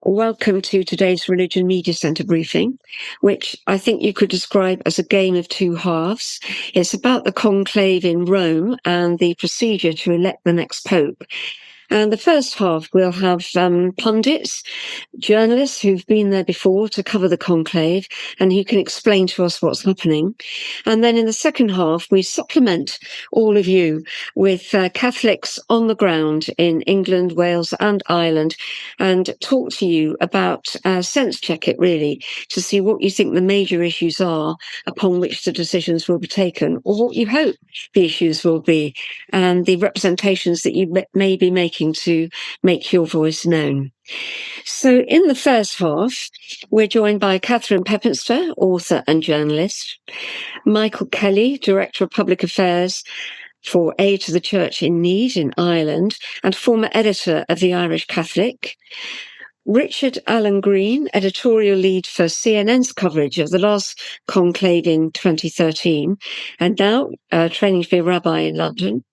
Welcome to today's Religion Media Centre briefing, which I think you could describe as a game of two halves. It's about the conclave in Rome and the procedure to elect the next pope. And the first half, we'll have pundits, journalists who've been there before to cover the conclave and who can explain to us what's happening. And then in the second half, we supplement all of you with Catholics on the ground in England, Wales and Ireland and talk to you about, sense check it really, to see what you think the major issues are upon which the decisions will be taken, or what you hope the issues will be, and the representations that you may be making to make your voice known. So in the first half, we're joined by Catherine Pepinster, author and journalist, Michael Kelly, Director of Public Affairs for Aid to the Church in Need in Ireland and former editor of the Irish Catholic, Richard Allen Green, editorial lead for CNN's coverage of the last conclave in 2013, and now training to be a rabbi in London,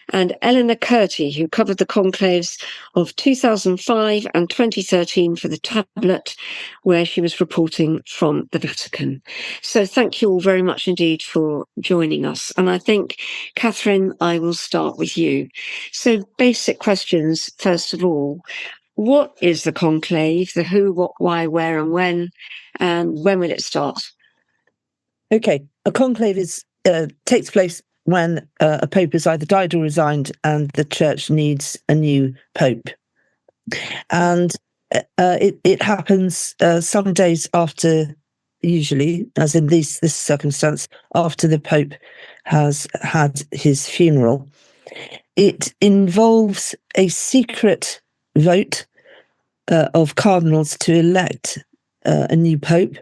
and Eleanor Curti, who covered the conclaves of 2005 and 2013 for the Tablet, where she was reporting from the Vatican. So thank you all very much indeed for joining us. And I think, Catherine, I will start with you. So basic questions, first of all. What is the conclave, the who, what, why, where and when will it start? Okay, a conclave takes place when a pope has either died or resigned and the church needs a new pope. And it happens some days after, usually, as in this circumstance, after the pope has had his funeral. It involves a secret vote of cardinals to elect a new pope.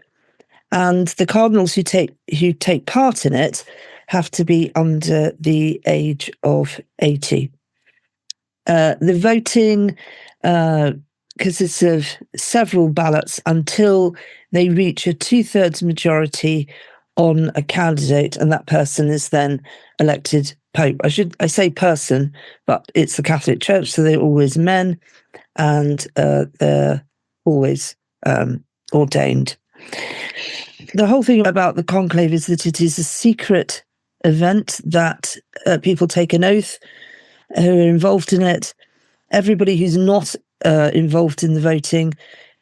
And the cardinals who take part in it have to be under the age of 80. The voting consists of several ballots until they reach a 2/3 majority on a candidate, and that person is then elected pope. I say person, but it's the Catholic Church, so they're always men, and they're always ordained. The whole thing about the conclave is that it is a secret event, that people take an oath who are involved in it. Everybody who's not involved in the voting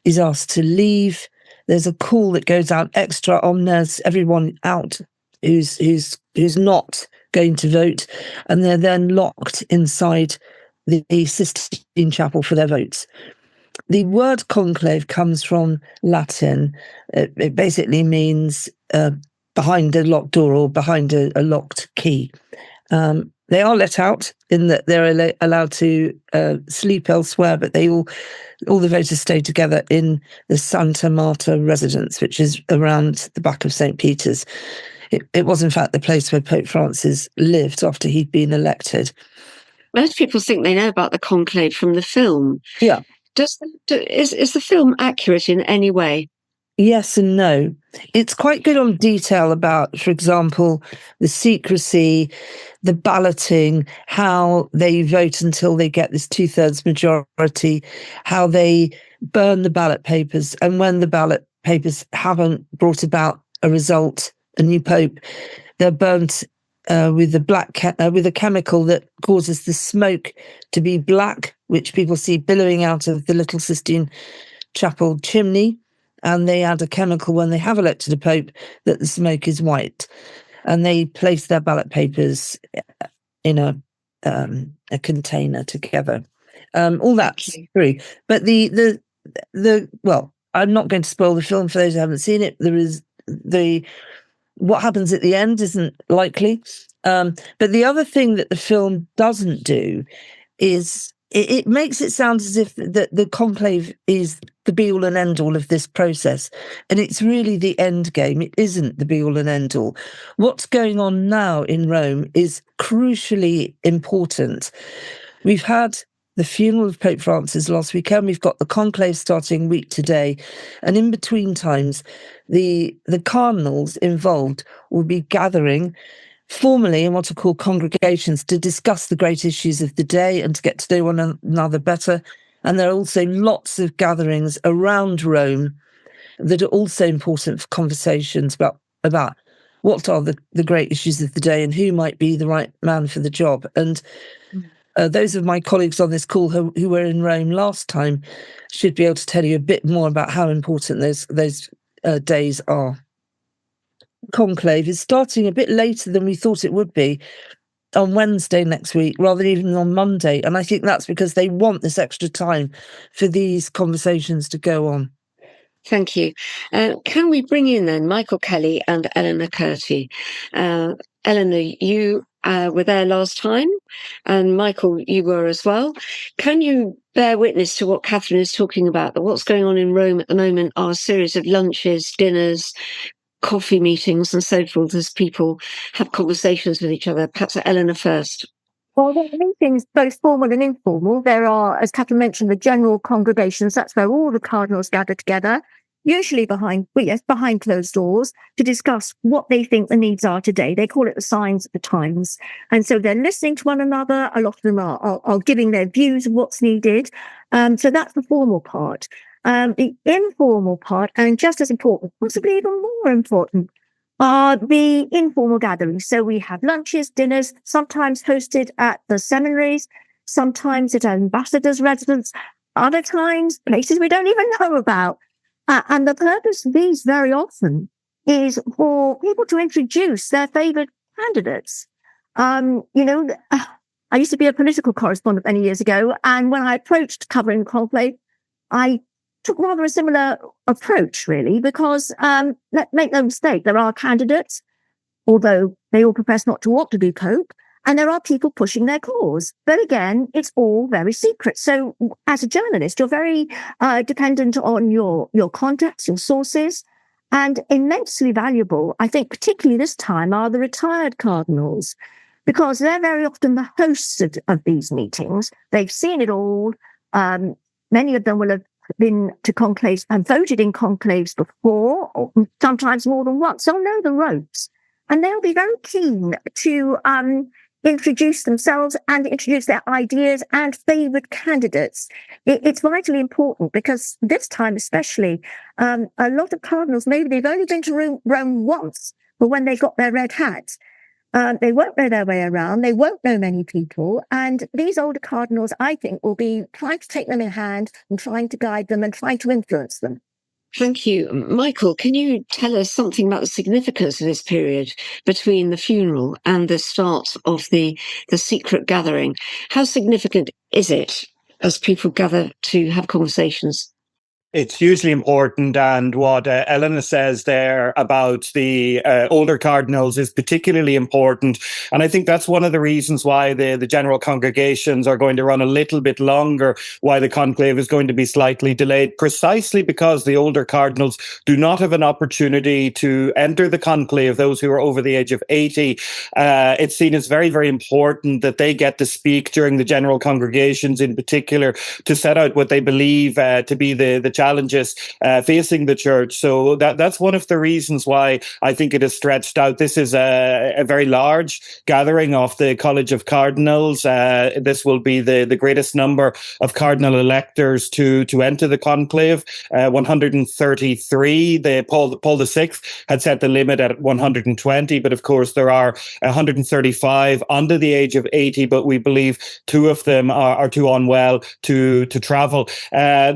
is asked to leave. There's a call that goes out extra omnes, everyone out who's not going to vote, and they're then locked inside the Sistine Chapel for their votes. The word conclave comes from Latin. It basically means behind a locked door or behind a locked key. They are let out in that they're allowed to sleep elsewhere, but all the voters stay together in the Santa Marta residence, which is around the back of St. Peter's. It was, in fact, the place where Pope Francis lived after he'd been elected. Most people think they know about the conclave from the film. Yeah. Is the film accurate in any way? Yes and no. It's quite good on detail about, for example, the secrecy, the balloting, how they vote until they get this 2/3 majority, how they burn the ballot papers, and when the ballot papers haven't brought about a result, a new pope, they're burnt with a chemical that causes the smoke to be black, which people see billowing out of the little Sistine Chapel chimney. And they add a chemical when they have elected a pope that the smoke is white. And they place their ballot papers in a container together. All that's true. But well, I'm not going to spoil the film for those who haven't seen it. There is what happens at the end isn't likely. But the other thing that the film doesn't do is it makes it sound as if the conclave is the be-all and end-all of this process. And it's really the end game. It isn't the be-all and end-all. What's going on now in Rome is crucially important. We've had the funeral of Pope Francis last weekend. We've got the conclave starting week today. And in between times, the cardinals involved will be gathering formally in what are called congregations to discuss the great issues of the day and to get to know one another better. And there are also lots of gatherings around Rome that are also important for conversations about what are the great issues of the day and who might be the right man for the job. And those of my colleagues on this call who were in Rome last time should be able to tell you a bit more about how important those days are. Conclave is starting a bit later than we thought it would be, on Wednesday next week rather than even on Monday. And I think that's because they want this extra time for these conversations to go on. Thank you. Can we bring in then Michael Kelly and Eleanor Curti? Eleanor, you were there last time, and Michael, you were as well. Can you bear witness to what Catherine is talking about? That what's going on in Rome at the moment are a series of lunches, dinners, coffee meetings and so forth as people have conversations with each other. Perhaps Eleanor first. Well, there are meetings, both formal and informal. There are, as Catherine mentioned, the general congregations. That's where all the cardinals gather together, usually behind closed doors, to discuss what they think the needs are today. They call it the signs of the times. And so they're listening to one another. A lot of them are giving their views of what's needed. So that's the formal part. The informal part, and just as important, possibly even more important, are the informal gatherings. So we have lunches, dinners, sometimes hosted at the seminaries, sometimes at ambassadors' residence, other times places we don't even know about. And the purpose of these very often is for people to introduce their favoured candidates. I used to be a political correspondent many years ago, and when I approached covering Conclave, I took rather a similar approach, really, because make no mistake, there are candidates, although they all profess not to want to be Pope, and there are people pushing their cause. But again, it's all very secret. So as a journalist, you're very dependent on your contacts, your sources, and immensely valuable, I think, particularly this time, are the retired cardinals, because they're very often the hosts of these meetings. They've seen it all. Many of them will have been to conclaves and voted in conclaves before, or sometimes more than once. They'll know the ropes, and they'll be very keen to introduce themselves and introduce their ideas and favoured candidates. It's vitally important because this time especially, a lot of cardinals, maybe they've only been to Rome once, but when they got their red hats, they won't know their way around. They won't know many people. And these older cardinals, I think, will be trying to take them in hand and trying to guide them and trying to influence them. Thank you. Michael, can you tell us something about the significance of this period between the funeral and the start of the secret gathering? How significant is it as people gather to have conversations? It's hugely important, and what Eleanor says there about the older cardinals is particularly important. And I think that's one of the reasons why the general congregations are going to run a little bit longer, why the conclave is going to be slightly delayed, precisely because the older cardinals do not have an opportunity to enter the conclave, those who are over the age of 80. It's seen as very, very important that they get to speak during the general congregations in particular to set out what they believe to be the challenges facing the church. So that's one of the reasons why I think it is stretched out. This is a very large gathering of the College of Cardinals. This will be the greatest number of cardinal electors to enter the conclave. 133. Paul VI had set the limit at 120, but of course there are 135 under the age of 80, but we believe two of them are too unwell to travel.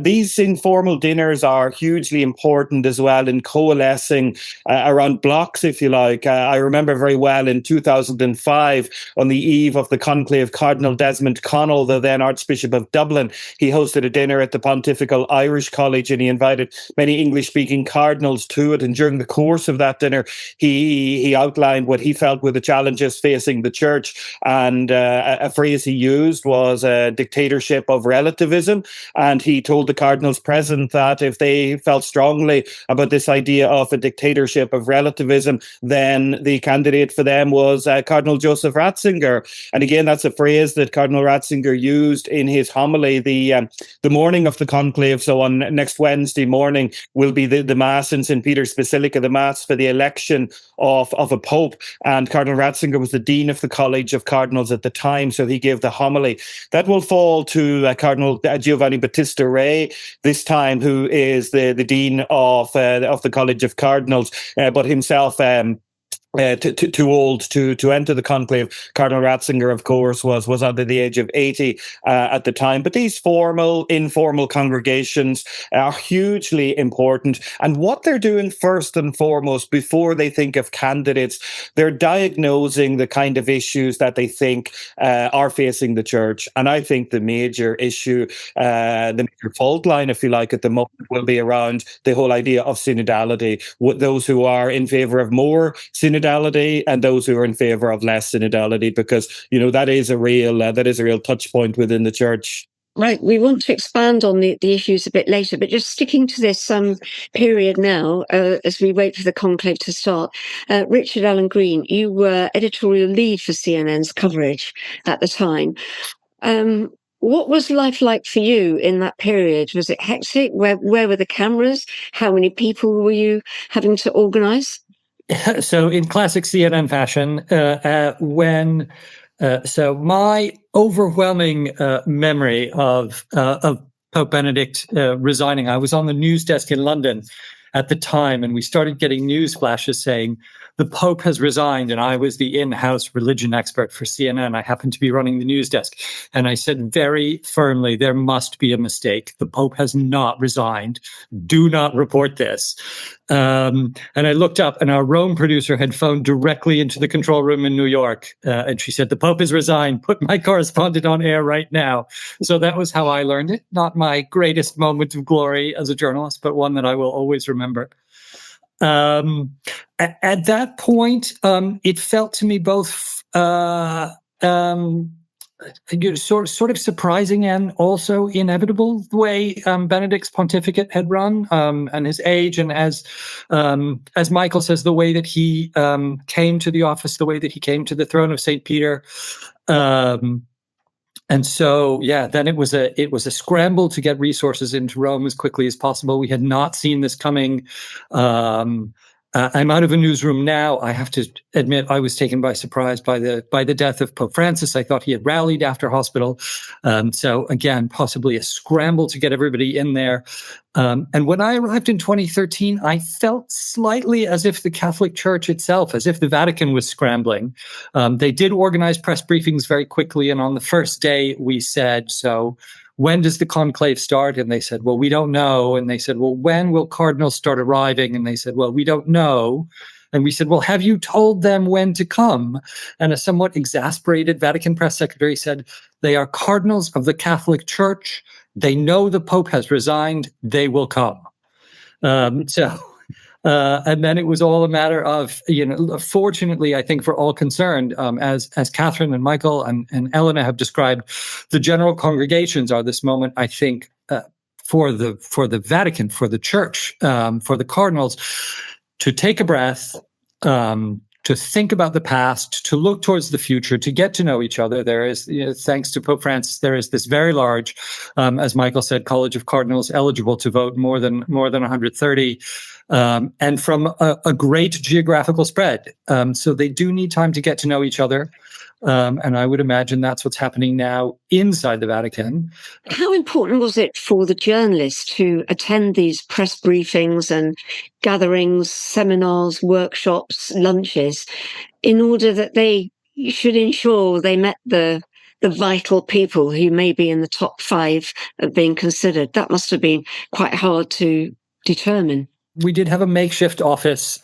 These informal dinners are hugely important as well in coalescing around blocks, if you like. I remember very well in 2005, on the eve of the conclave, Cardinal Desmond Connell, the then Archbishop of Dublin, he hosted a dinner at the Pontifical Irish College, and he invited many English-speaking cardinals to it. And during the course of that dinner, he outlined what he felt were the challenges facing the church. And a phrase he used was a dictatorship of relativism. And he told the cardinals present important that if they felt strongly about this idea of a dictatorship of relativism, then the candidate for them was Cardinal Joseph Ratzinger. And again, that's a phrase that Cardinal Ratzinger used in his homily the morning of the conclave. So on next Wednesday morning will be the Mass in St. Peter's Basilica, the Mass for the election of a Pope. And Cardinal Ratzinger was the Dean of the College of Cardinals at the time, so he gave the homily. That will fall to Cardinal Giovanni Battista Re this time, who is the Dean of the College of Cardinals, but himself too old to enter the conclave. Cardinal Ratzinger, of course, was under the age of 80 at the time. But these formal, informal congregations are hugely important. And what they're doing first and foremost, before they think of candidates, they're diagnosing the kind of issues that they think are facing the church. And I think the major issue, the major fault line, if you like, at the moment will be around the whole idea of synodality. Those who are in favour of more synodality and those who are in favor of less synodality, because that is a real touch point within the church. Right, we want to expand on the issues a bit later, but just sticking to this period now, as we wait for the conclave to start. Richard Allen Green, you were editorial lead for CNN's coverage at the time. What was life like for you in that period? Was it hectic? Where were the cameras? How many people were you having to organise? So in classic CNN fashion, so my overwhelming memory of Pope Benedict resigning, I was on the news desk in London at the time, and we started getting news flashes saying the Pope has resigned, and I was the in-house religion expert for CNN. I happened to be running the news desk, and I said very firmly, there must be a mistake. The Pope has not resigned. Do not report this. And I looked up, and our Rome producer had phoned directly into the control room in New York, and she said, the Pope has resigned. Put my correspondent on air right now. So that was how I learned it. Not my greatest moment of glory as a journalist, but one that I will always remember. At that point, it felt to me both sort of surprising and also inevitable the way Benedict's pontificate had run, and his age, and as Michael says, the way that he came to the office, the way that he came to the throne of St. Peter. And so, then it was a scramble to get resources into Rome as quickly as possible. We had not seen this coming. I'm out of a newsroom now. I have to admit, I was taken by surprise by the death of Pope Francis. I thought he had rallied after hospital. So again, possibly a scramble to get everybody in there. And when I arrived in 2013, I felt slightly as if the Catholic Church itself, as if the Vatican was scrambling. They did organize press briefings very quickly. And on the first day, we said, so when does the conclave start? And they said, well, we don't know. And they said, well, when will cardinals start arriving? And they said, well, we don't know. And we said, well, have you told them when to come? And a somewhat exasperated Vatican press secretary said, they are cardinals of the Catholic Church. They know the Pope has resigned. They will come. And then it was all a matter of, fortunately, I think for all concerned, as Catherine and Michael and Elena have described, the general congregations are this moment, I think, for the Vatican, for the Church, for the cardinals, to take a breath, to think about the past, to look towards the future, to get to know each other. There is, thanks to Pope Francis, there is this very large, as Michael said, College of Cardinals eligible to vote, more than 130. And from a great geographical spread. So they do need time to get to know each other. And I would imagine that's what's happening now inside the Vatican. How important was it for the journalists to attend these press briefings and gatherings, seminars, workshops, lunches, in order that they should ensure they met the vital people who may be in the top 5 of being considered? That must have been quite hard to determine. We did have a makeshift office.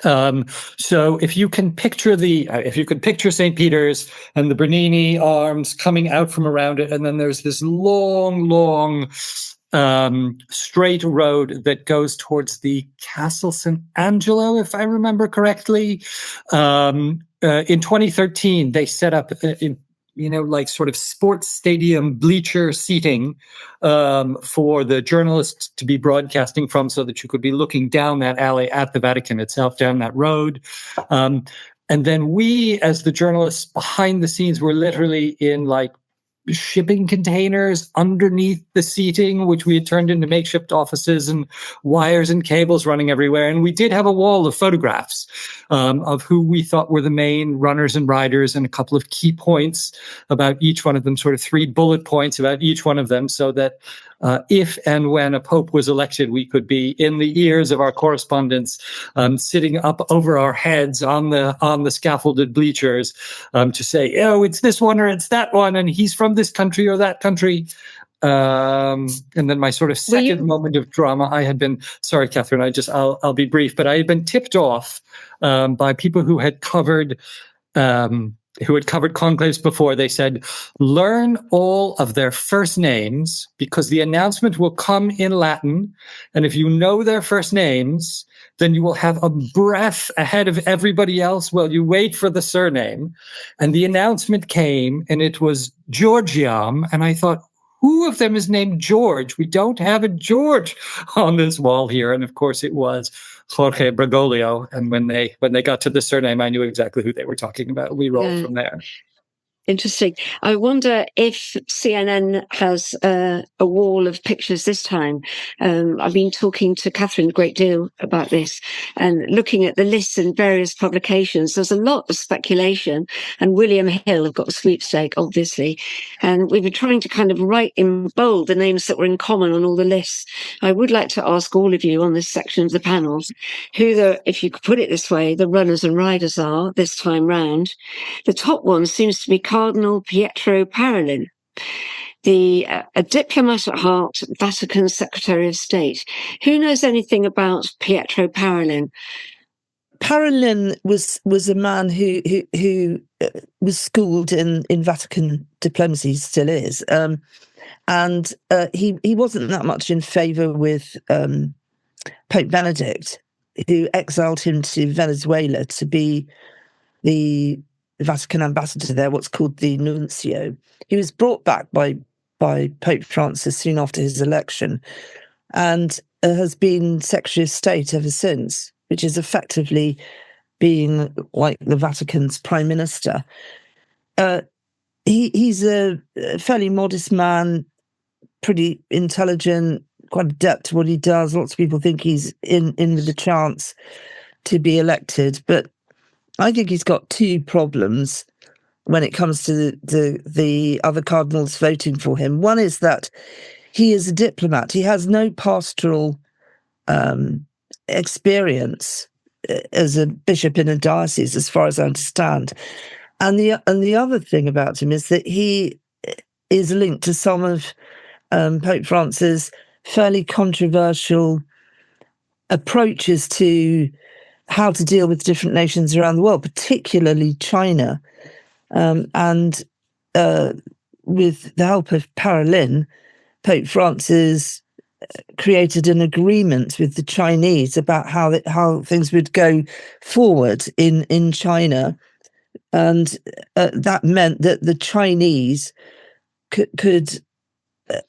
So if you can picture St. Peter's and the Bernini arms coming out from around it, and then there's this long, straight road that goes towards the Castle St. Angelo, if I remember correctly. In 2013, they set up like sort of sports stadium bleacher seating for the journalists to be broadcasting from, so that you could be looking down that alley at the Vatican itself, down that road. And then we, as the journalists behind the scenes, were literally in like shipping containers underneath the seating, which we had turned into makeshift offices, and wires and cables running everywhere. And we did have a wall of photographs of who we thought were the main runners and riders, and a couple of key points about each one of them, sort of 3 bullet points about each one of them, so that if and when a pope was elected, we could be in the ears of our correspondents, sitting up over our heads on the scaffolded bleachers, to say, oh, it's this one or it's that one, and he's from this country or that country. And then my sort of second moment of drama, I had been, sorry, Catherine, I'll be brief, but I had been tipped off by people who had covered conclaves before. They said, learn all of their first names, because the announcement will come in Latin. And if you know their first names, then you will have a breath ahead of everybody else while you wait for the surname. And the announcement came, and it was Georgiam. And I thought, who of them is named George? We don't have a George on this wall here. And of course it was Jorge Bergoglio. And when they got to the surname, I knew exactly who they were talking about. We rolled from there. Interesting. I wonder if CNN has a wall of pictures this time. I've been talking to Catherine a great deal about this, and looking at the lists in various publications. There's a lot of speculation, and William Hill have got a sweepstake, obviously. And we've been trying to kind of write in bold the names that were in common on all the lists. I would like to ask all of you on this section of the panels who if you could put it this way, the runners and riders are this time round. The top one seems to be Cardinal Pietro Parolin, a diplomat at heart, Vatican Secretary of State. Who knows anything about Pietro Parolin? Parolin was a man who was schooled in Vatican diplomacy, still is, and he wasn't that much in favour with Pope Benedict, who exiled him to Venezuela to be the Vatican ambassador there, what's called the nuncio. He was brought back by Pope Francis soon after his election, and has been Secretary of State ever since, which is effectively being like the Vatican's Prime Minister. He's a fairly modest man, pretty intelligent, quite adept at what he does. Lots of people think he's in with a chance to be elected, but I think he's got 2 problems when it comes to the other cardinals voting for him. One is that he is a diplomat. He has no pastoral experience as a bishop in a diocese, as far as I understand. And the other thing about him is that he is linked to some of Pope Francis' fairly controversial approaches to how to deal with different nations around the world, particularly China. And with the help of Parolin, Pope Francis created an agreement with the Chinese about how things would go forward in China. And that meant that the Chinese could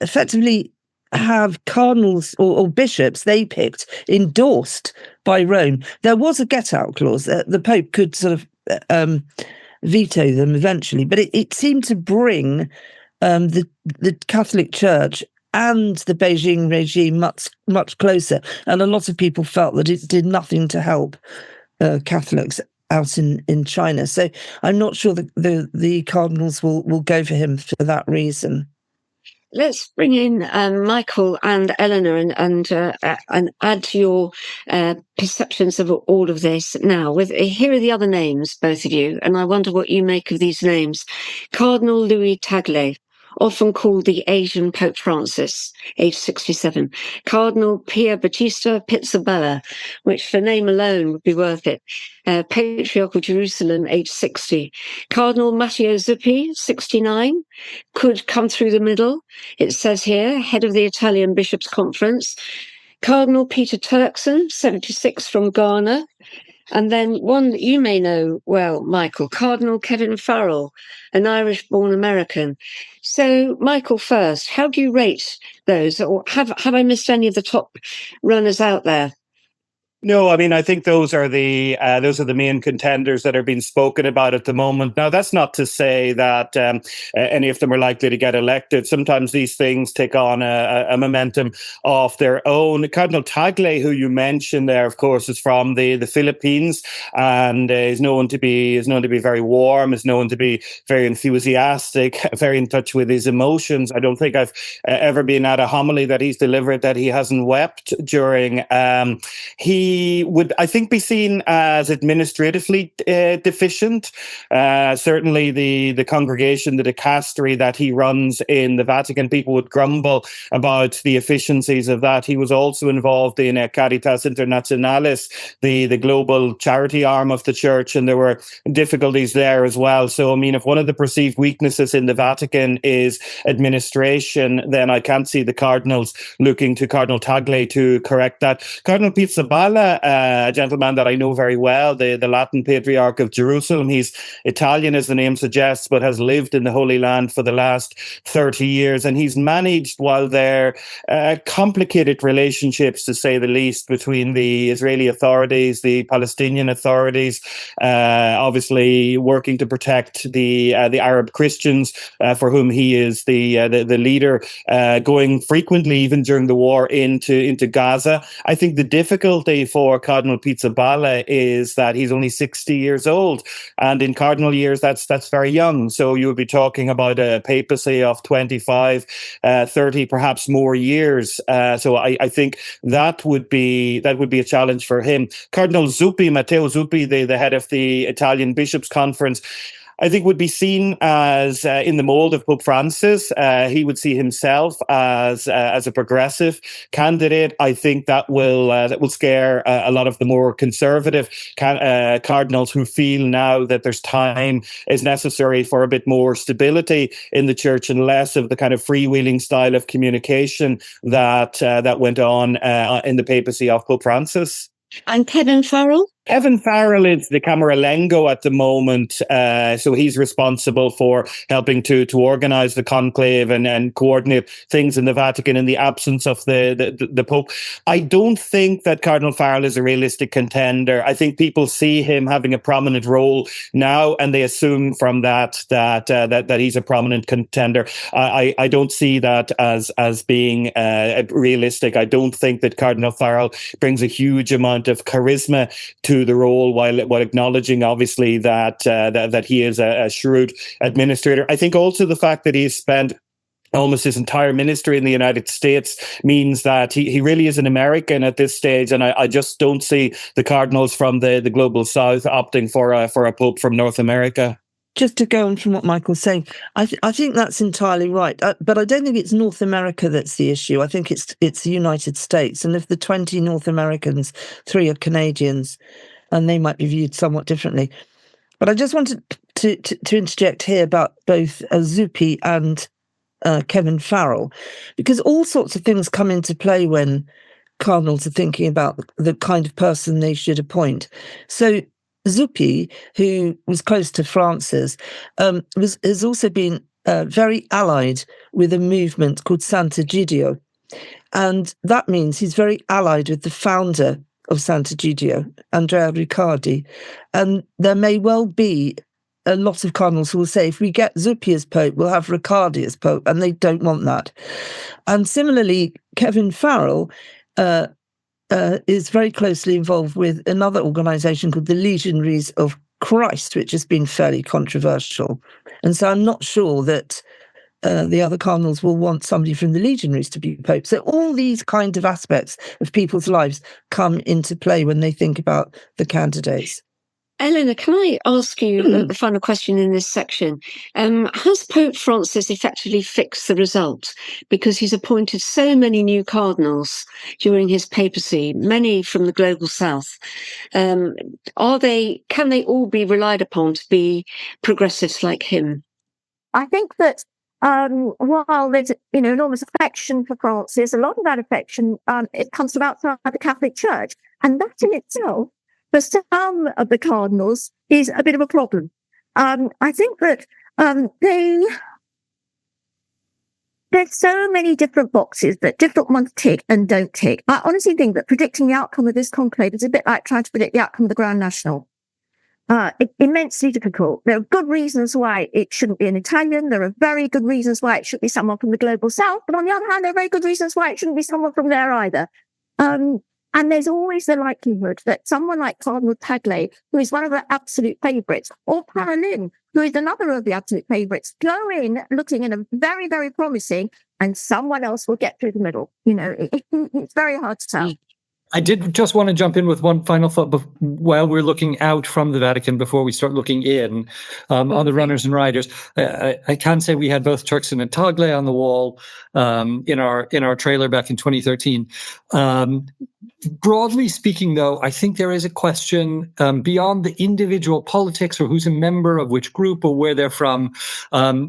effectively have cardinals or bishops they picked endorsed by Rome. There was a get-out clause. The Pope could sort of veto them eventually, but it seemed to bring the Catholic Church and the Beijing regime much closer. And a lot of people felt that it did nothing to help Catholics out in China. So I'm not sure that the cardinals will go for him for that reason. Let's bring in Michael and Eleanor and add to your perceptions of all of this now. Here are the other names, both of you, and I wonder what you make of these names. Cardinal Louis Tagle, often called the Asian Pope Francis, age 67. Cardinal Pier Battista Pizzaballa, which for name alone would be worth it. Patriarch of Jerusalem, age 60. Cardinal Matteo Zuppi, 69, could come through the middle. It says here, head of the Italian Bishops' Conference. Cardinal Peter Turkson, 76, from Ghana. And then one that you may know well, Michael, Cardinal Kevin Farrell, an Irish-born American. So, Michael, first, how do you rate those? Or have I missed any of the top runners out there? No, I mean, I think those are the main contenders that are being spoken about at the moment. Now, that's not to say that any of them are likely to get elected. Sometimes these things take on a momentum of their own. Cardinal Tagle, who you mentioned there, of course, is from the Philippines and is known to be very warm, is known to be very enthusiastic, very in touch with his emotions. I don't think I've ever been at a homily that he's delivered that he hasn't wept during. He would, I think, be seen as administratively deficient. Certainly the congregation, the dicastery that he runs in the Vatican, people would grumble about the efficiencies of that. He was also involved in Caritas Internationalis, the global charity arm of the church, and there were difficulties there as well. So, I mean, if one of the perceived weaknesses in the Vatican is administration, then I can't see the cardinals looking to Cardinal Tagle to correct that. Cardinal Pizzaballa, a gentleman that I know very well, the Latin Patriarch of Jerusalem. He's Italian, as the name suggests, but has lived in the Holy Land for the last 30 years. And he's managed, while there are complicated relationships, to say the least, between the Israeli authorities, the Palestinian authorities, obviously working to protect the Arab Christians for whom he is the leader, going frequently, even during the war, into Gaza. I think the difficulty for Cardinal Pizzaballa is that he's only 60 years old, and in cardinal years that's very young. So you would be talking about a papacy of 25, 30, perhaps more years. So I think that would be a challenge for him. Cardinal Zuppi, Matteo Zuppi, the head of the Italian Bishops' Conference, I think would be seen as in the mold of Pope Francis. He would see himself as a progressive candidate. I think that will scare a lot of the more conservative cardinals who feel now that there's time is necessary for a bit more stability in the church and less of the kind of freewheeling style of communication that went on in the papacy of Pope Francis. And Kevin Farrell? Kevin Farrell is the Cameralengo at the moment, so he's responsible for helping to organize the conclave and coordinate things in the Vatican in the absence of the Pope. I don't think that Cardinal Farrell is a realistic contender. I think people see him having a prominent role now, and they assume from that he's a prominent contender. I don't see that as being realistic. I don't think that Cardinal Farrell brings a huge amount of charisma to the role, while acknowledging obviously that he is a shrewd administrator. I think also the fact that he's spent almost his entire ministry in the United States means that he really is an American at this stage, and I just don't see the cardinals from the global south opting for a pope from North America. Just to go on from what Michael's saying, I think that's entirely right. But I don't think it's North America that's the issue. I think it's the United States. And if the 20 North Americans, 3 are Canadians, and they might be viewed somewhat differently. But I just wanted to interject here about both Zuppi and Kevin Farrell, because all sorts of things come into play when cardinals are thinking about the kind of person they should appoint. So Zuppi, who was close to Francis, has also been very allied with a movement called Sant'Egidio. And that means he's very allied with the founder of Sant'Egidio, Andrea Riccardi. And there may well be a lot of cardinals who will say, if we get Zuppi as Pope, we'll have Riccardi as Pope, and they don't want that. And similarly, Kevin Farrell is very closely involved with another organisation called the Legionaries of Christ, which has been fairly controversial. And so I'm not sure that the other cardinals will want somebody from the Legionaries to be Pope. So all these kind of aspects of people's lives come into play when they think about the candidates. Eleanor, can I ask you the final question in this section? Has Pope Francis effectively fixed the result? Because he's appointed so many new cardinals during his papacy, many from the global south. Can they all be relied upon to be progressives like him? I think that while there's enormous affection for Francis, a lot of that affection it comes from outside the Catholic Church, and that in itself for some of the cardinals is a bit of a problem. I think that there's so many different boxes that different ones tick and don't tick. I honestly think that predicting the outcome of this conclave is a bit like trying to predict the outcome of the Grand National. Immensely difficult. There are good reasons why it shouldn't be an Italian. There are very good reasons why it should be someone from the global south. But on the other hand, there are very good reasons why it shouldn't be someone from there either. And there's always the likelihood that someone like Cardinal Tagle, who is one of the absolute favourites, or Parolin, who is another of the absolute favourites, go in looking in a very, very promising, and someone else will get through the middle. It's very hard to tell. I did just want to jump in with one final thought while we're looking out from the Vatican before we start looking in on the runners and riders. I can say we had both Turkson and Tagle on the wall in our trailer back in 2013. Broadly speaking, though, I think there is a question beyond the individual politics or who's a member of which group or where they're from,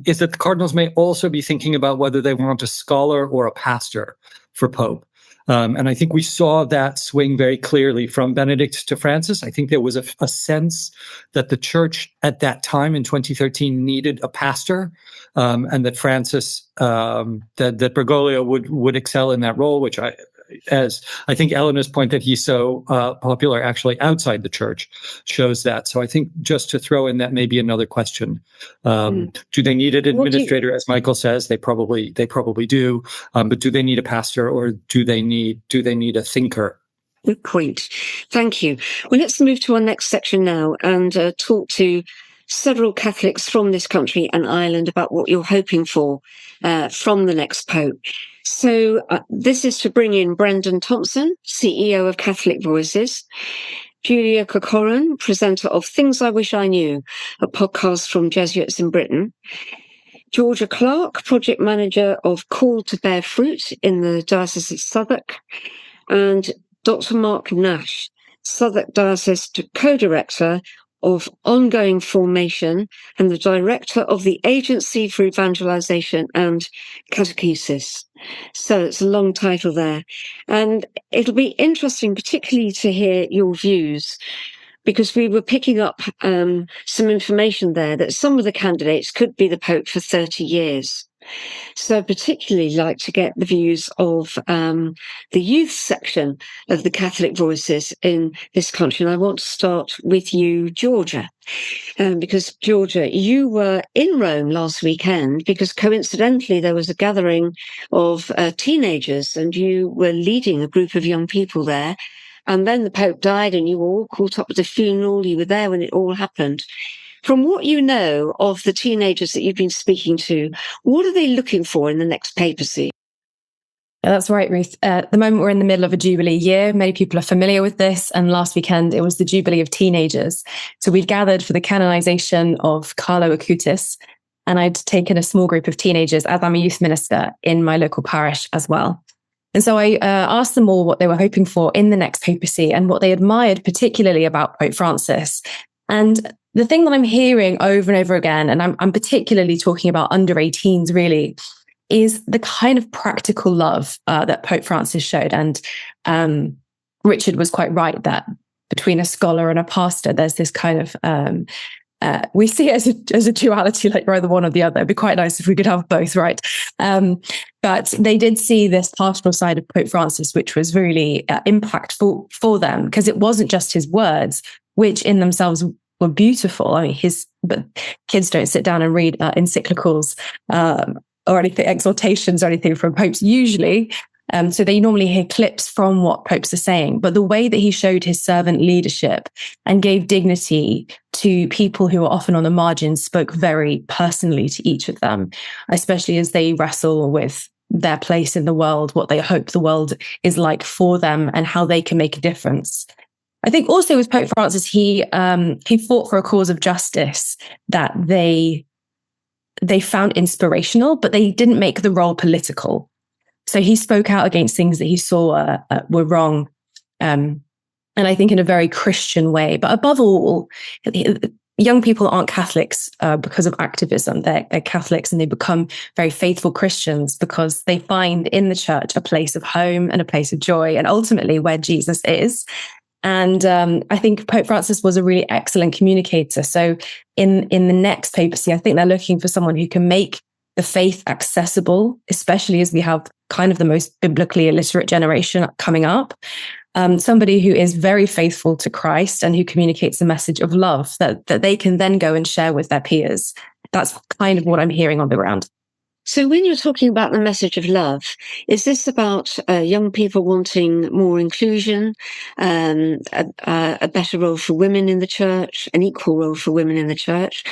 is that the cardinals may also be thinking about whether they want a scholar or a pastor for Pope. And I think we saw that swing very clearly from Benedict to Francis. I think there was a sense that the church at that time in 2013 needed a pastor, and that Francis, that Bergoglio would excel in that role, which as I think Eleanor's point that he's so popular actually outside the church shows that. So I think just to throw in that maybe another question, do they need an administrator? As Michael says, they probably do. But do they need a pastor, or do they need a thinker? Good point. Thank you. Well, let's move to our next section now and talk to several Catholics from this country and Ireland about what you're hoping for from the next Pope. So this is to bring in Brendan Thompson, CEO of Catholic Voices, Julia Corcoran, presenter of Things I Wish I Knew, a podcast from Jesuits in Britain, Georgia Clark, project manager of Call to Bear Fruit in the Diocese of Southwark, and Dr. Mark Nash, Southwark Diocese co-director of Ongoing Formation and the director of the Agency for Evangelization and Catechesis. So it's a long title there. And it'll be interesting, particularly to hear your views, because we were picking up some information there that some of the candidates could be the Pope for 30 years. So I'd particularly like to get the views of the youth section of the Catholic Voices in this country. And I want to start with you, Georgia, because Georgia, you were in Rome last weekend because coincidentally there was a gathering of teenagers and you were leading a group of young people there. And then the Pope died and you were all caught up with the funeral. You were there when it all happened. From what you know of the teenagers that you've been speaking to, what are they looking for in the next papacy? That's right, Ruth. At the moment, we're in the middle of a Jubilee year. Many people are familiar with this. And last weekend, it was the Jubilee of Teenagers. So we'd gathered for the canonization of Carlo Acutis. And I'd taken a small group of teenagers, as I'm a youth minister, in my local parish as well. And so I asked them all what they were hoping for in the next papacy and what they admired particularly about Pope Francis. And the thing that I'm hearing over and over again, and I'm particularly talking about under 18s really, is the kind of practical love that Pope Francis showed. And Richard was quite right that between a scholar and a pastor, there's this kind of, we see it as a duality, like you're either one or the other. It'd be quite nice if we could have both, right? But they did see this pastoral side of Pope Francis, which was really impactful for them, because it wasn't just his words, which in themselves were beautiful. I mean, but kids don't sit down and read encyclicals or anything, exhortations or anything from popes usually. So they normally hear clips from what popes are saying. But the way that he showed his servant leadership and gave dignity to people who are often on the margins spoke very personally to each of them, especially as they wrestle with their place in the world, what they hope the world is like for them and how they can make a difference. I think also with Pope Francis, he fought for a cause of justice that they found inspirational, but they didn't make the role political. So he spoke out against things that he saw were wrong, and I think in a very Christian way. But above all, young people aren't Catholics because of activism. They're Catholics and they become very faithful Christians because they find in the church a place of home and a place of joy, and ultimately where Jesus is. And I think Pope Francis was a really excellent communicator. So in the next papacy, I think they're looking for someone who can make the faith accessible, especially as we have kind of the most biblically illiterate generation coming up. Somebody who is very faithful to Christ and who communicates a message of love that they can then go and share with their peers. That's kind of what I'm hearing on the ground. So when you're talking about the message of love, is this about young people wanting more inclusion, a better role for women in the church, an equal role for women in the church,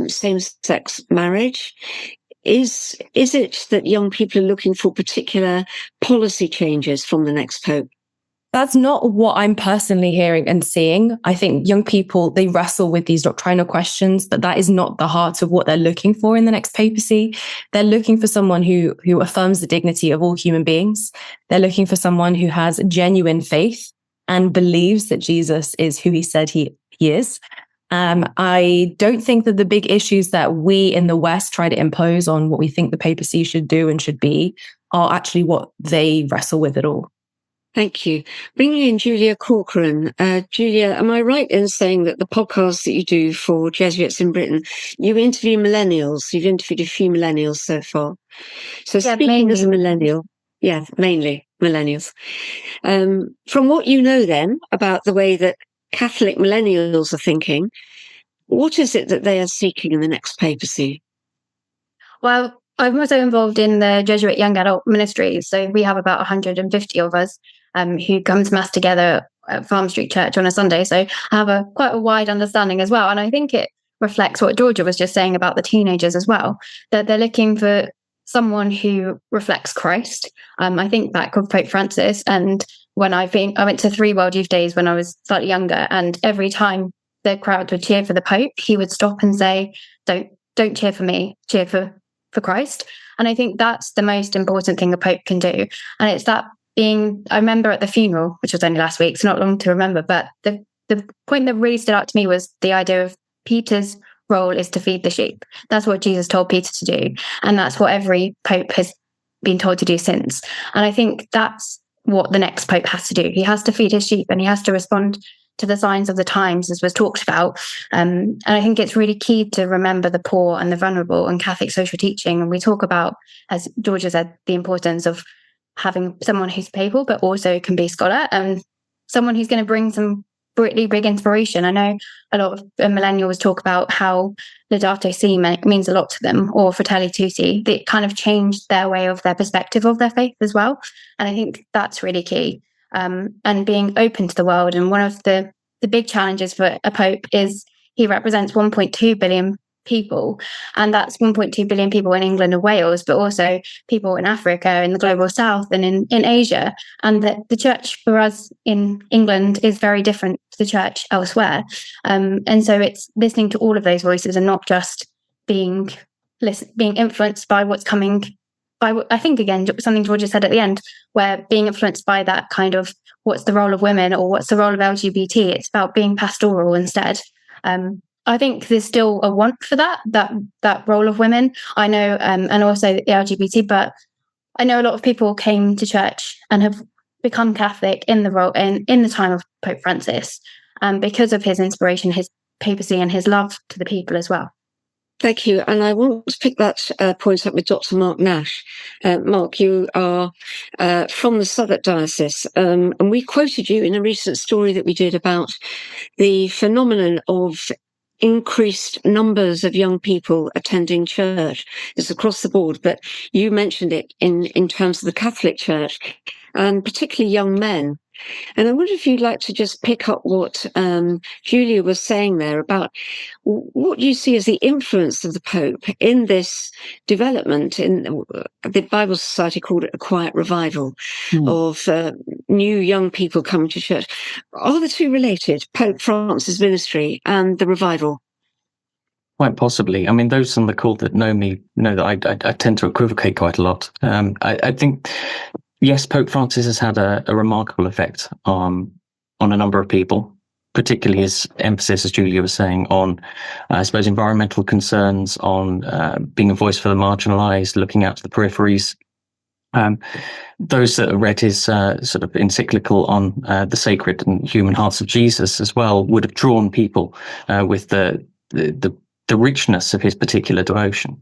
same-sex marriage? Is it that young people are looking for particular policy changes from the next pope? That's not what I'm personally hearing and seeing. I think young people, they wrestle with these doctrinal questions, but that is not the heart of what they're looking for in the next papacy. They're looking for someone who affirms the dignity of all human beings. They're looking for someone who has genuine faith and believes that Jesus is who he said he is. I don't think that the big issues that we in the West try to impose on what we think the papacy should do and should be are actually what they wrestle with at all. Thank you. Bringing in Julia Corcoran. Julia, am I right in saying that the podcast that you do for Jesuits in Britain, you interview millennials? You've interviewed a few millennials so far. So speaking mainly. as a millennial, mainly millennials. From what you know then about the way that Catholic millennials are thinking, what is it that they are seeking in the next papacy? Well, I'm also involved in the Jesuit Young Adult Ministry. So we have about 150 of us who come to Mass together at Farm Street Church on a Sunday. So I have quite a wide understanding as well. And I think it reflects what Georgia was just saying about the teenagers as well, that they're looking for someone who reflects Christ. I think back of Pope Francis, and when I went to 3 World Youth Days when I was slightly younger, and every time the crowd would cheer for the Pope, he would stop and say, don't cheer for me, cheer for Christ. And I think that's the most important thing a Pope can do. And it's that I remember at the funeral, which was only last week, so not long to remember, but the point that really stood out to me was the idea of Peter's role is to feed the sheep. That's what Jesus told Peter to do. And that's what every Pope has been told to do since. And I think that's what the next Pope has to do. He has to feed his sheep and he has to respond to the signs of the times, as was talked about. And I think it's really key to remember the poor and the vulnerable and Catholic social teaching. And we talk about, as Georgia said, the importance of having someone who's papal, but also can be a scholar and someone who's going to bring some really big inspiration. I know a lot of millennials talk about how Laudato Si means a lot to them, or Fratelli Tutti. They kind of changed their perspective of their faith as well. And I think that's really key. And being open to the world. And one of the big challenges for a Pope is he represents 1.2 billion people. And that's 1.2 billion people in England and Wales, but also people in Africa, in the global south, and in Asia. And the church for us in England is very different to the church elsewhere. And so it's listening to all of those voices and not just being influenced by what's coming. I think, again, something Georgia said at the end, where being influenced by that kind of what's the role of women or what's the role of LGBT, it's about being pastoral instead. I think there's still a want for that role of women. I know, and also the LGBT, but I know a lot of people came to church and have become Catholic in the time of Pope Francis, because of his inspiration, his papacy, and his love to the people as well. Thank you. And I want to pick that point up with Dr. Mark Nash. Mark, you are from the Southwark Diocese, and we quoted you in a recent story that we did about the phenomenon of increased numbers of young people attending church. It's across the board, but you mentioned it in terms of the Catholic Church, and particularly young men. And I wonder if you'd like to just pick up what Julia was saying there about what you see as the influence of the Pope in this development. In the Bible Society called it a quiet revival of new young people coming to church. Are the two related, Pope Francis' ministry and the revival? Quite possibly. I mean, those on the call that know me know that I tend to equivocate quite a lot. I think, yes, Pope Francis has had a remarkable effect on a number of people, particularly his emphasis, as Julia was saying, on, I suppose, environmental concerns, on being a voice for the marginalized, looking out to the peripheries. Those that have read his sort of encyclical on the sacred and human hearts of Jesus as well would have drawn people with the richness of his particular devotion.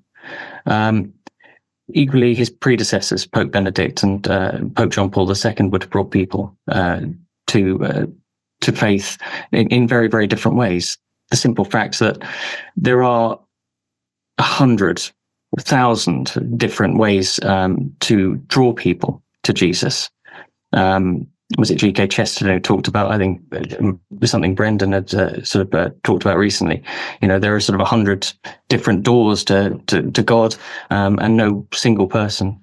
Equally, his predecessors, Pope Benedict and Pope John Paul II, would have brought people to faith in very, very different ways. The simple fact that there are 100,000 different ways to draw people to Jesus. Was it G.K. Chesterton who talked about, I think, something Brendan had sort of talked about recently. There are sort of 100 different doors to God, and no single person.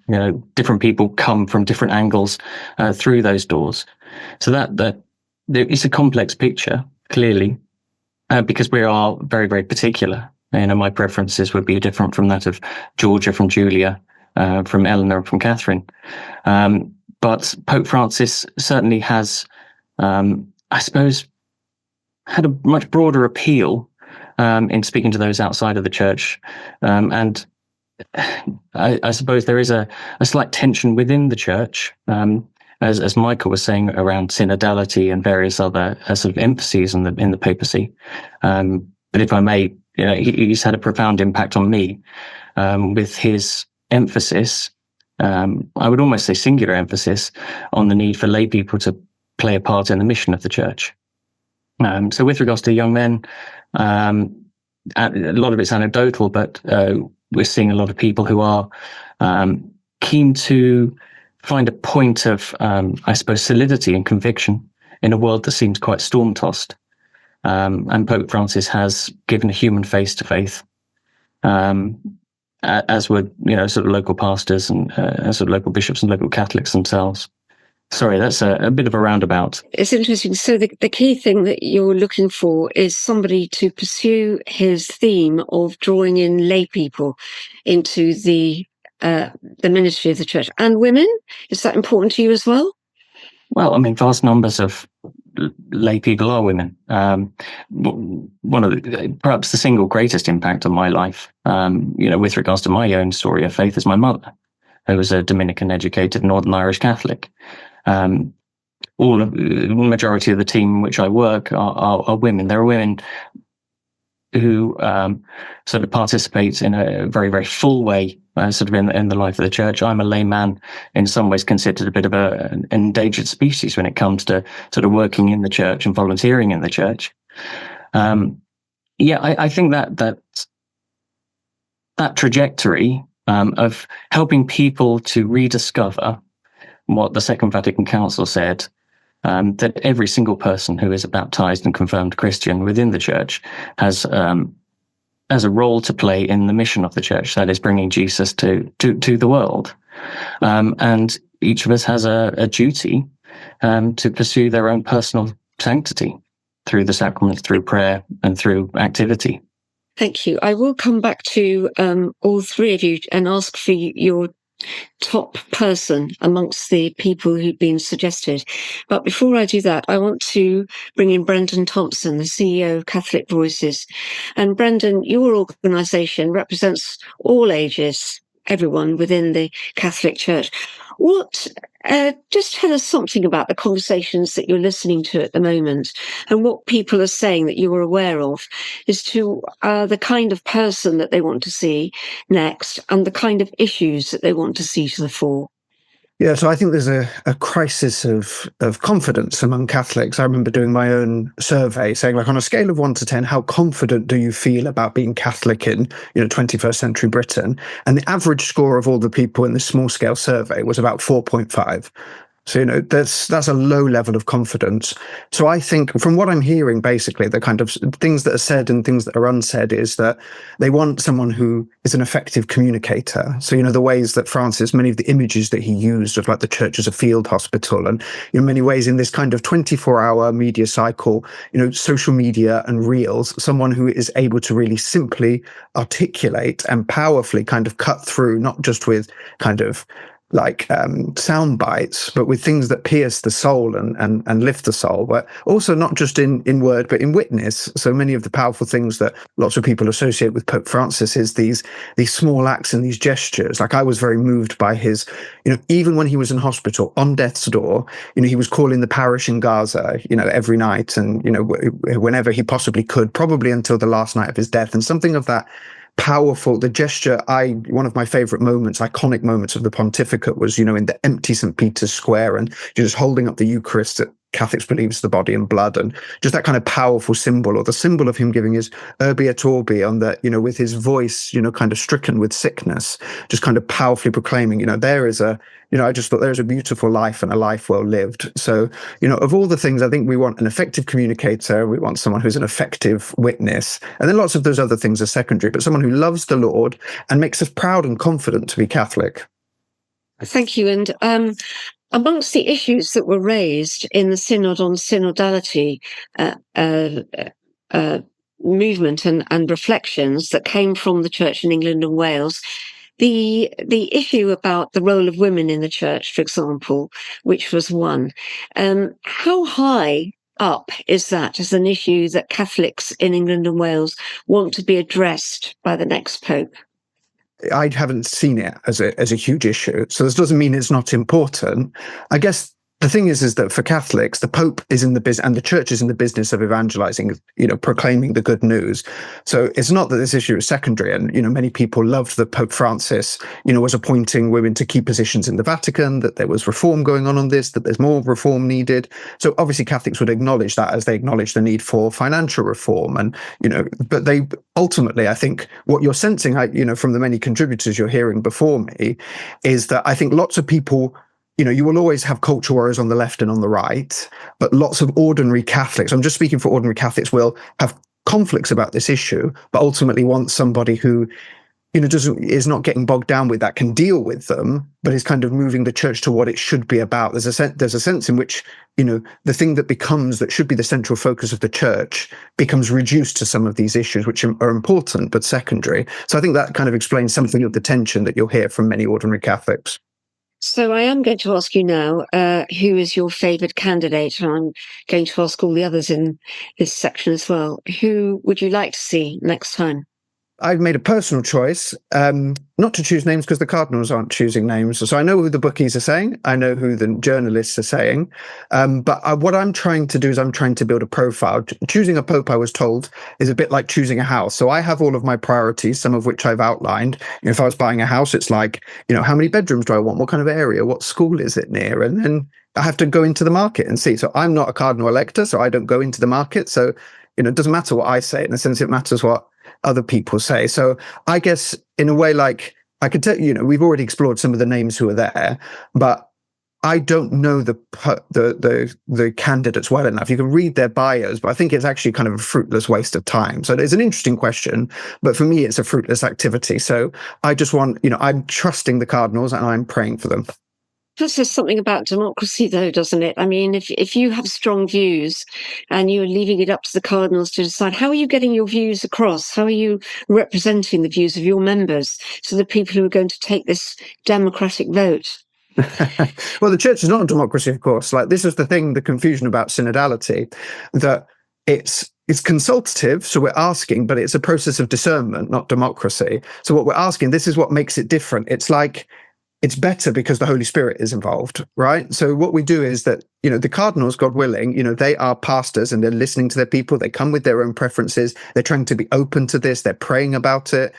Different people come from different angles through those doors. So that it's a complex picture, clearly, because we are very, very particular. My preferences would be different from that of Georgia, from Julia, from Eleanor, from Catherine. But Pope Francis certainly has, I suppose, had a much broader appeal in speaking to those outside of the church. And I suppose there is a slight tension within the church, as Michael was saying, around synodality and various other sort of emphases in the papacy. But if I may, he's had a profound impact on me with his emphasis. I would almost say singular emphasis on the need for lay people to play a part in the mission of the church. So with regards to young men, a lot of it's anecdotal, but we're seeing a lot of people who are keen to find a point of, I suppose, solidity and conviction in a world that seems quite storm-tossed. And Pope Francis has given a human face to faith. As would, sort of local pastors and sort of local bishops and local Catholics themselves. Sorry, that's a bit of a roundabout. It's interesting. So the key thing that you're looking for is somebody to pursue his theme of drawing in lay people into the ministry of the church. And women, is that important to you as well? Well, vast numbers of lay people are women. One of perhaps the single greatest impact on my life, with regards to my own story of faith, is my mother, who was a Dominican-educated Northern Irish Catholic. The majority of the team in which I work are women. There are women who sort of participate in a very, very full way, sort of in the life of the church. I'm a layman, in some ways considered a bit of an endangered species when it comes to sort of working in the church and volunteering in the church. I think that trajectory of helping people to rediscover what the Second Vatican Council said, that every single person who is a baptized and confirmed Christian within the church has a role to play in the mission of the church, that is bringing Jesus to the world. And each of us has a duty to pursue their own personal sanctity through the sacraments, through prayer, and through activity. Thank you. I will come back to all three of you and ask for your top person amongst the people who've been suggested. But before I do that, I want to bring in Brendan Thompson, the CEO of Catholic Voices. And Brendan, your organisation represents all ages, everyone within the Catholic Church. Just tell us something about the conversations that you're listening to at the moment and what people are saying that you are aware of as to the kind of person that they want to see next and the kind of issues that they want to see to the fore. Yeah, so I think there's a crisis of confidence among Catholics. I remember doing my own survey saying, on a scale of 1 to 10, how confident do you feel about being Catholic in 21st century Britain? And the average score of all the people in this small scale survey was about 4.5. So, that's a low level of confidence. So I think from what I'm hearing, basically, the kind of things that are said and things that are unsaid is that they want someone who is an effective communicator. So, the ways that Francis, many of the images that he used of the church as a field hospital, and in many ways in this kind of 24-hour media cycle, social media and reels, someone who is able to really simply articulate and powerfully kind of cut through, not just with kind of sound bites, but with things that pierce the soul and lift the soul, but also not just in word, but in witness. So many of the powerful things that lots of people associate with Pope Francis is these small acts and these gestures. Like, I was very moved by his, even when he was in hospital on death's door, he was calling the parish in Gaza, every night, and, whenever he possibly could, probably until the last night of his death. And something of that powerful, the gesture, one of my favorite moments, iconic moments of the pontificate was, in the empty St. Peter's Square, and just holding up the Eucharist that Catholics believe is the body and blood, and just that kind of powerful symbol, or the symbol of him giving his Urbi et Orbi on that, with his voice, kind of stricken with sickness, just kind of powerfully proclaiming, there is a, I just thought there's a beautiful life and a life well lived. So, of all the things, I think we want an effective communicator, we want someone who's an effective witness, and then lots of those other things are secondary, but someone who loves the Lord and makes us proud and confident to be Catholic. Thank you. And amongst the issues that were raised in the Synod on Synodality movement and reflections that came from the Church in England and Wales, the issue about the role of women in the Church, for example, which was one. How high up is that as an issue that Catholics in England and Wales want to be addressed by the next Pope? I haven't seen it as a huge issue. So this doesn't mean it's not important. I guess the thing is that for Catholics, the Pope is in the business, and the Church is in the business of evangelizing, proclaiming the good news. So it's not that this issue is secondary. And, many people loved that Pope Francis, was appointing women to key positions in the Vatican, that there was reform going on this, that there's more reform needed. So obviously Catholics would acknowledge that, as they acknowledge the need for financial reform. And, but they ultimately, I think what you're sensing, from the many contributors you're hearing before me, is that I think lots of people, you will always have culture warriors on the left and on the right, but lots of ordinary Catholics, I'm just speaking for ordinary Catholics, will have conflicts about this issue, but ultimately want somebody who, is not getting bogged down with that, can deal with them, but is kind of moving the Church to what it should be about. There's a sense in which, the thing that should be the central focus of the Church becomes reduced to some of these issues, which are important, but secondary. So I think that kind of explains something of the tension that you'll hear from many ordinary Catholics. So I am going to ask you now, who is your favoured candidate? And I'm going to ask all the others in this section as well. Who would you like to see next time? I've made a personal choice, not to choose names because the cardinals aren't choosing names. So I know who the bookies are saying. I know who the journalists are saying. But what I'm trying to do is I'm trying to build a profile. Choosing a pope, I was told, is a bit like choosing a house. So I have all of my priorities, some of which I've outlined. If I was buying a house, it's like, how many bedrooms do I want? What kind of area? What school is it near? And then I have to go into the market and see. So I'm not a cardinal elector, so I don't go into the market. So, it doesn't matter what I say. In a sense, it matters what other people say. So I guess in a way, like I could tell, we've already explored some of the names who are there, but I don't know the candidates well enough. You can read their bios, but I think it's actually kind of a fruitless waste of time. So it's an interesting question, but for me, it's a fruitless activity. So I just want, I'm trusting the cardinals and I'm praying for them. That says something about democracy, though, doesn't it? I mean, if you have strong views and you're leaving it up to the cardinals to decide, how are you getting your views across? How are you representing the views of your members to the people who are going to take this democratic vote? Well, the Church is not a democracy, of course. Like, this is the thing, the confusion about synodality, that it's consultative, so we're asking, but it's a process of discernment, not democracy. So what we're asking, this is what makes it different. It's like, it's better because the Holy Spirit is involved, right? So what we do is that, the cardinals, God willing, they are pastors and they're listening to their people. They come with their own preferences. They're trying to be open to this. They're praying about it.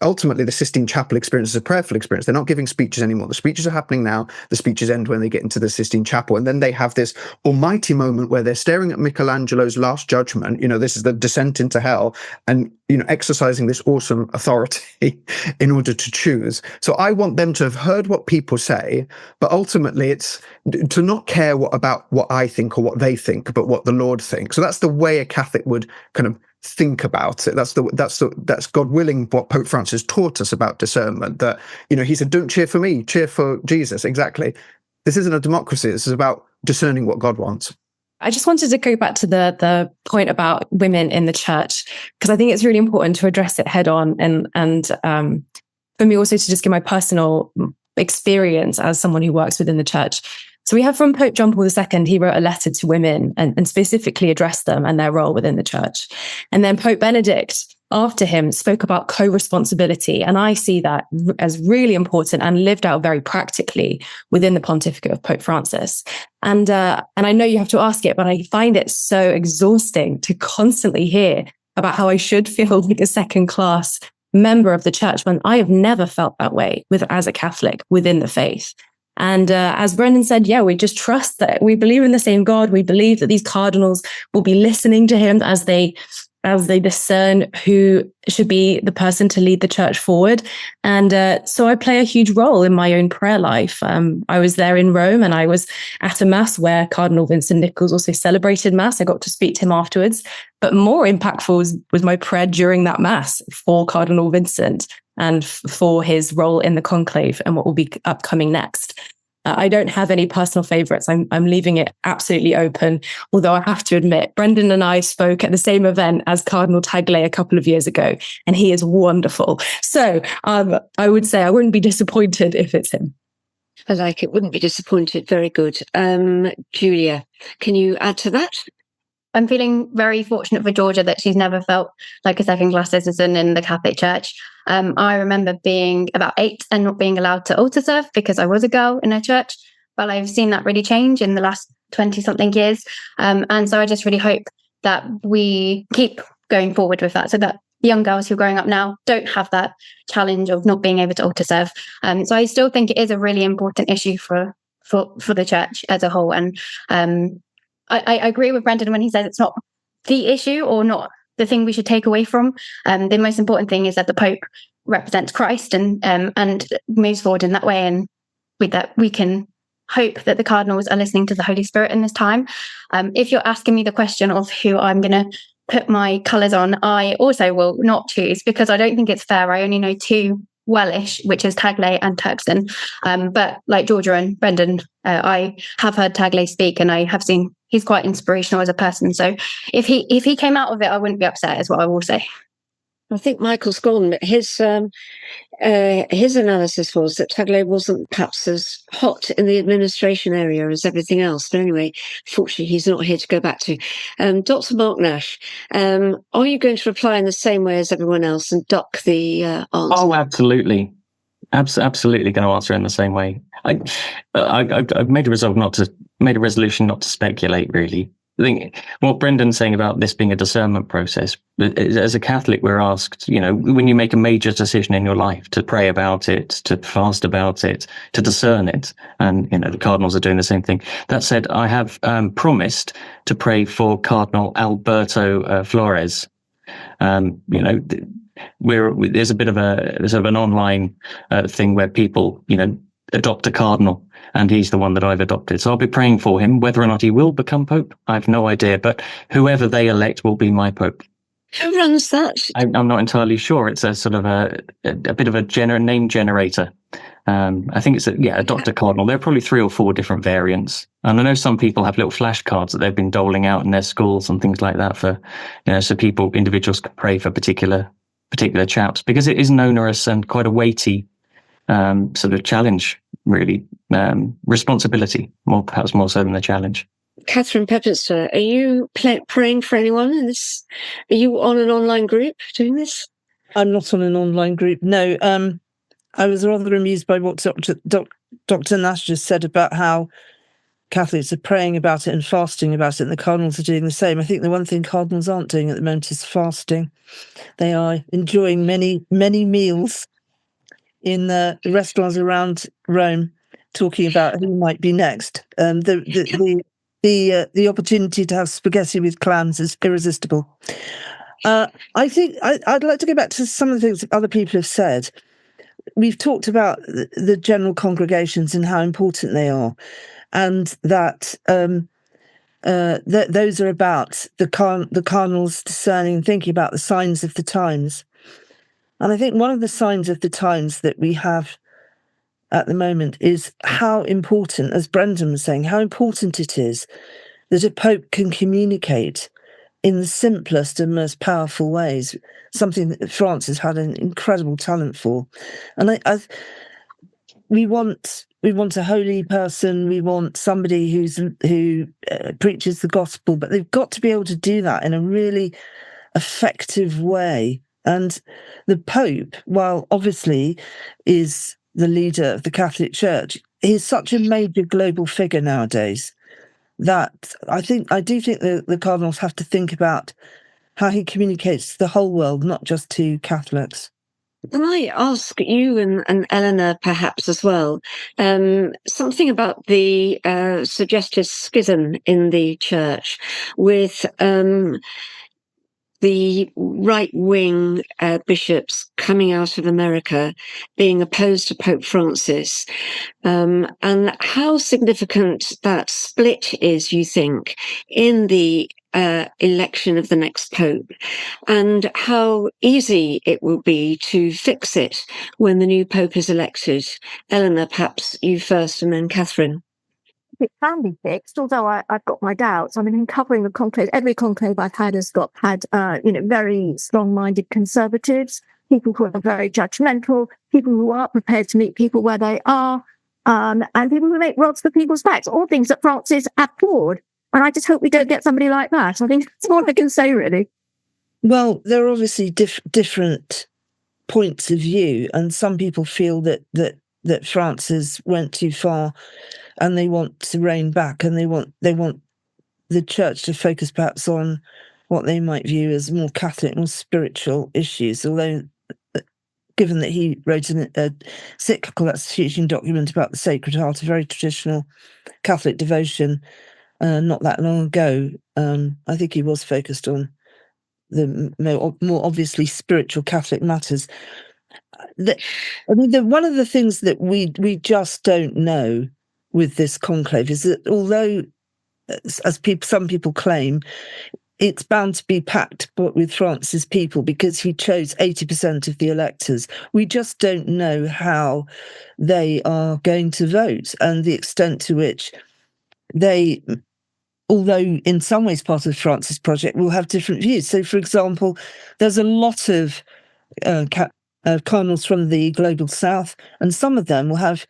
Ultimately, the Sistine Chapel experience is a prayerful experience. They're not giving speeches anymore. The speeches are happening now. The speeches end when they get into the Sistine Chapel. And then they have this almighty moment where they're staring at Michelangelo's Last Judgment. This is the descent into hell, and, exercising this awesome authority in order to choose. So I want them to have heard what people say, but ultimately it's to not care about what I think or what they think, but what the Lord thinks. So that's the way a Catholic would kind of think about it. That's God willing what Pope Francis taught us about discernment, that, he said, don't cheer for me, cheer for Jesus. Exactly. This isn't a democracy. This is about discerning what God wants. I just wanted to go back to the point about women in the Church, because I think it's really important to address it head on, and for me also to just give my personal experience as someone who works within the church. So we have from Pope John Paul II, he wrote a letter to women and specifically addressed them and their role within the church. And then Pope Benedict, after him, spoke about co-responsibility. And I see that as really important and lived out very practically within the pontificate of Pope Francis. And I know you have to ask it, but I find it so exhausting to constantly hear about how I should feel like a second-class member of the church when I have never felt that way as a Catholic within the faith. And as Brendan said, yeah, we just trust that we believe in the same God. We believe that these cardinals will be listening to him as they discern who should be the person to lead the church forward. And so I play a huge role in my own prayer life. I was there in Rome and I was at a mass where Cardinal Vincent Nichols also celebrated mass. I got to speak to him afterwards. But more impactful was my prayer during that mass for Cardinal Vincent and for his role in the conclave and what will be upcoming next. I don't have any personal favorites. I'm leaving it absolutely open. Although I have to admit, Brendan and I spoke at the same event as Cardinal Tagle a couple of years ago, and he is wonderful. So I would say I wouldn't be disappointed if it's him. I like it. Wouldn't be disappointed. Very good. Julia, can you add to that? I'm feeling very fortunate for Georgia that she's never felt like a second-class citizen in the Catholic Church. I remember being about 8 and not being allowed to altar serve because I was a girl in a church. But I've seen that really change in the last 20-something years. And so I just really hope that we keep going forward with that so that young girls who are growing up now don't have that challenge of not being able to altar serve. So I still think it is a really important issue for the church as a whole. And I agree with Brendan when he says it's not the issue or not the thing we should take away from. The most important thing is that the Pope represents Christ and moves forward in that way. And with that, we can hope that the cardinals are listening to the Holy Spirit in this time. If you're asking me the question of who I'm going to put my colours on, I also will not choose because I don't think it's fair. I only know 2 Welsh, which is Tagle and Turkson. But like Georgia and Brendan, I have heard Tagle speak and I have seen he's quite inspirational as a person. So if he came out of it, I wouldn't be upset, is what I will say. I think Michael's gone, but his analysis was that Tagle wasn't perhaps as hot in the administration area as everything else. But anyway, fortunately, he's not here to go back to. Dr. Mark Nash, are you going to reply in the same way as everyone else and duck the answer? Oh, absolutely. Absolutely going to answer in the same way. I've made a resolution not to speculate, really. I think what Brendan's saying about this being a discernment process, as a Catholic, we're asked, when you make a major decision in your life, to pray about it, to fast about it, to discern it. And, the cardinals are doing the same thing. That said, I have promised to pray for Cardinal Alberto Flores. There's a bit of an online thing where people, adopt a cardinal, and he's the one that I've adopted. So I'll be praying for him. Whether or not he will become Pope, I have no idea, but whoever they elect will be my Pope. Who runs that? I'm not entirely sure. It's a sort of a bit of a name generator. I think it's a Dr. Cardinal. There are probably 3 or 4 different variants. And I know some people have little flashcards that they've been doling out in their schools and things like that for, so individuals can pray for particular chaps, because it is an onerous and quite a weighty sort of challenge, really. Responsibility, perhaps more so than the challenge. Catherine Pepinster, are you praying for anyone in this? Are you on an online group doing this? I'm not on an online group, no. I was rather amused by what Dr. Nash just said about how Catholics are praying about it and fasting about it, and the cardinals are doing the same. I think the one thing cardinals aren't doing at the moment is fasting. They are enjoying many, many meals in the restaurants around Rome, talking about who might be next. The opportunity to have spaghetti with clams is irresistible. I think I'd like to go back to some of the things that other people have said. We've talked about the general congregations and how important they are, and that those are about the cardinals discerning and thinking about the signs of the times. And I think one of the signs of the times that we have at the moment is how important, as Brendan was saying, how important it is that a pope can communicate in the simplest and most powerful ways, something that France has had an incredible talent for. And we want a holy person. We want somebody who preaches the gospel, but they've got to be able to do that in a really effective way. And the Pope, while obviously is the leader of the Catholic Church, he's such a major global figure nowadays that I do think the cardinals have to think about how he communicates to the whole world, not just to Catholics. Can I ask you and Eleanor perhaps as well, something about the suggested schism in the church with the right-wing bishops coming out of America being opposed to Pope Francis, and how significant that split is, you think, in the election of the next Pope, and how easy it will be to fix it when the new Pope is elected. Eleanor, perhaps you first and then Catherine. It can be fixed, although I've got my doubts. I mean, in covering the conclave, every conclave I've had has had very strong-minded conservatives, people who are very judgmental, people who are prepared to meet people where they are, and people who make rods for people's backs, all things that Francis abhorred. And I just hope we don't get somebody like that. I think that's all I can say, really. Well, there are obviously different points of view, and some people feel that Francis went too far, and they want to rein back, and they want the church to focus perhaps on what they might view as more Catholic, more spiritual issues. Although, given that he wrote a cyclical, that's a teaching document about the Sacred Heart, a very traditional Catholic devotion, not that long ago, I think he was focused on the more obviously spiritual Catholic matters. One of the things that we just don't know with this conclave is that although, as some people claim, it's bound to be packed with Francis people because he chose 80% of the electors, we just don't know how they are going to vote and the extent to which they, although in some ways part of the Francis project, will have different views. So, for example, there's a lot of cardinals from the global south, and some of them will have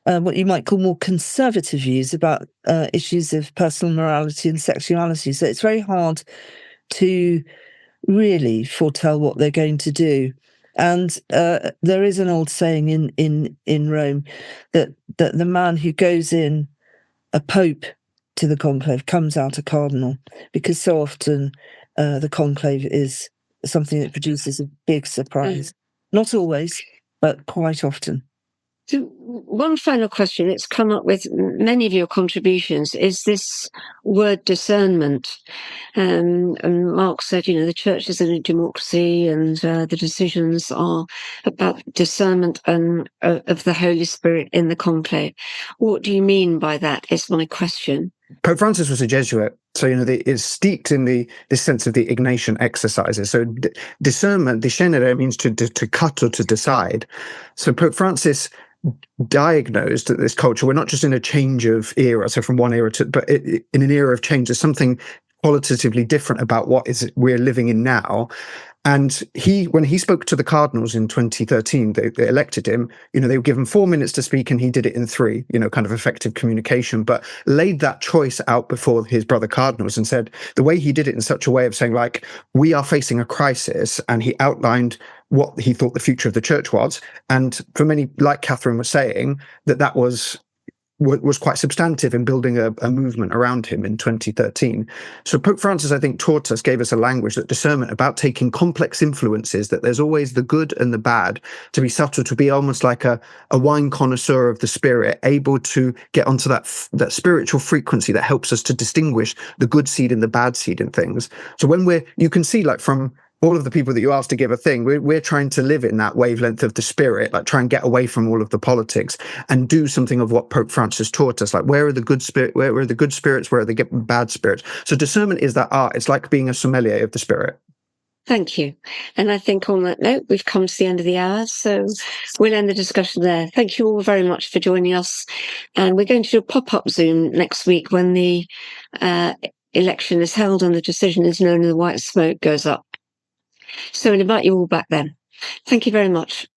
what you might call more conservative views about issues of personal morality and sexuality. So it's very hard to really foretell what they're going to do. And there is an old saying in Rome that the man who goes in a pope to the conclave comes out a cardinal, because so often the conclave is something that produces a big surprise. Not always, but quite often. So one final question that's come up with many of your contributions is this word discernment. And Mark said, the church is in a democracy, and the decisions are about discernment and of the Holy Spirit in the conclave. What do you mean by that is my question. Pope Francis was a Jesuit, so it's steeped in this sense of the Ignatian exercises. So discernment, discernere, means to cut or to decide. So Pope Francis diagnosed that this culture, we're not just in a change of era, so from one era to, but in an era of change, there's something qualitatively different about what we're living in now. And when he spoke to the cardinals in 2013, they elected him, they were given 4 minutes to speak and he did it in 3, kind of effective communication, but laid that choice out before his brother cardinals and said the way he did it in such a way of saying, like, we are facing a crisis, and he outlined what he thought the future of the church was. And for many, like Catherine was saying, that was quite substantive in building a movement around him in 2013. So Pope Francis, I think, gave us a language, that discernment about taking complex influences, that there's always the good and the bad, to be subtle, to be almost like a wine connoisseur of the spirit, able to get onto that spiritual frequency that helps us to distinguish the good seed and the bad seed in things. So when you can see, like, from all of the people that you asked to give a thing, we're trying to live in that wavelength of the spirit, like try and get away from all of the politics and do something of what Pope Francis taught us. Like, where are the good spirits? Where are the bad spirits? So discernment is that art. It's like being a sommelier of the spirit. Thank you. And I think on that note, we've come to the end of the hour, so we'll end the discussion there. Thank you all very much for joining us. And we're going to do a pop-up Zoom next week when the election is held and the decision is known and the white smoke goes up. So I'll invite you all back then. Thank you very much.